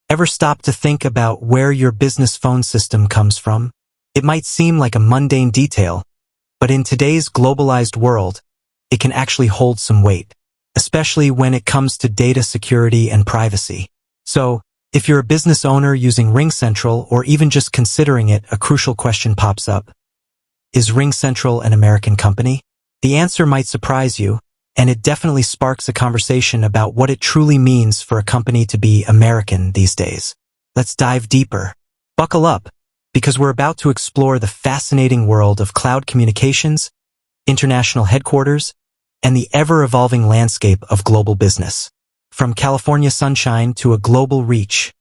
Ever stop to think about where your business phone system comes from? It might seem like a mundane detail, but in today's globalized world, it can actually hold some weight, especially when it comes to data security and privacy. So, if you're a business owner using RingCentral or even just considering it, a crucial question pops up. Is RingCentral an American company? The answer might surprise you, and it definitely sparks a conversation about what it truly means for a company to be American these days. Let's dive deeper. Buckle up, because we're about to explore the fascinating world of cloud communications, international headquarters, and the ever-evolving landscape of global business. From California sunshine to a global reach,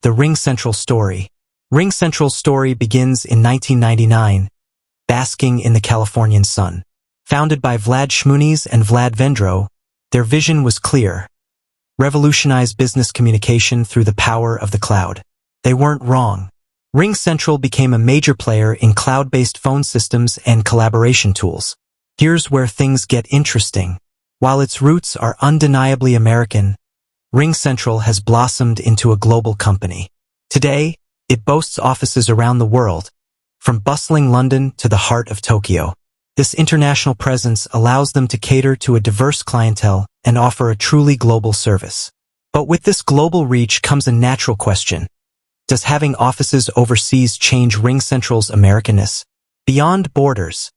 the RingCentral story. RingCentral's story begins in 1999, basking in the Californian sun. Founded by Vlad Shmunis and Vlad Vendro, their vision was clear: revolutionize business communication through the power of the cloud. They weren't wrong. RingCentral became a major player in cloud-based phone systems and collaboration tools. Here's where things get interesting. While its roots are undeniably American, RingCentral has blossomed into a global company. Today, it boasts offices around the world, from bustling London to the heart of Tokyo. This international presence allows them to cater to a diverse clientele and offer a truly global service. But with this global reach comes a natural question. Does having offices overseas change RingCentral's Americanness? Beyond borders,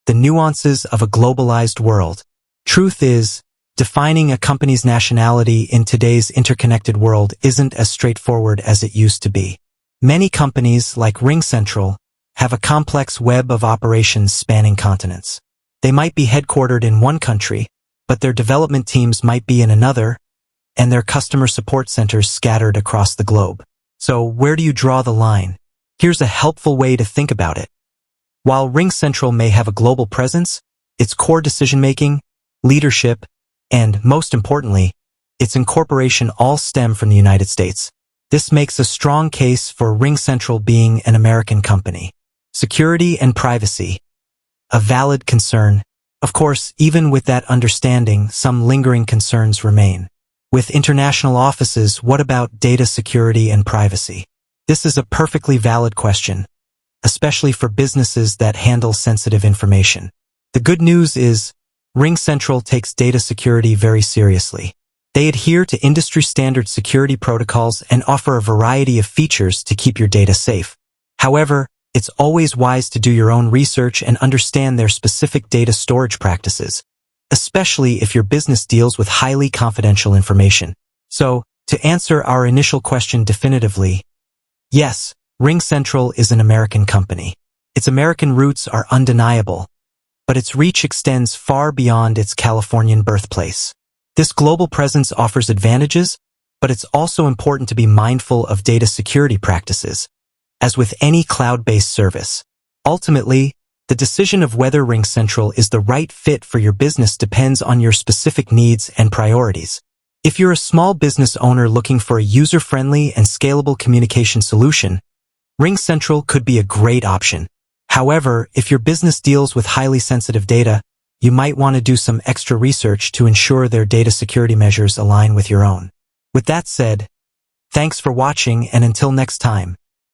the nuances of a globalized world. Truth is, defining a company's nationality in today's interconnected world isn't as straightforward as it used to be. Many companies, like RingCentral, have a complex web of operations spanning continents. They might be headquartered in one country, but their development teams might be in another, and their customer support centers scattered across the globe. So where do you draw the line? Here's a helpful way to think about it. While RingCentral may have a global presence, its core decision-making, leadership, and, most importantly, its incorporation all stem from the United States. This makes a strong case for RingCentral being an American company. Security and privacy. A valid concern. Of course, even with that understanding, some lingering concerns remain. With international offices, what about data security and privacy? This is a perfectly valid question, especially for businesses that handle sensitive information. The good news is, RingCentral takes data security very seriously. They adhere to industry-standard security protocols and offer a variety of features to keep your data safe. However, it's always wise to do your own research and understand their specific data storage practices, especially if your business deals with highly confidential information. So, to answer our initial question definitively, yes, RingCentral is an American company. Its American roots are undeniable, but its reach extends far beyond its Californian birthplace. This global presence offers advantages, but it's also important to be mindful of data security practices. As with any cloud-based service, ultimately, the decision of whether RingCentral is the right fit for your business depends on your specific needs and priorities. If you're a small business owner looking for a user-friendly and scalable communication solution, RingCentral could be a great option. However, if your business deals with highly sensitive data, you might want to do some extra research to ensure their data security measures align with your own. With that said, thanks for watching, and until next time.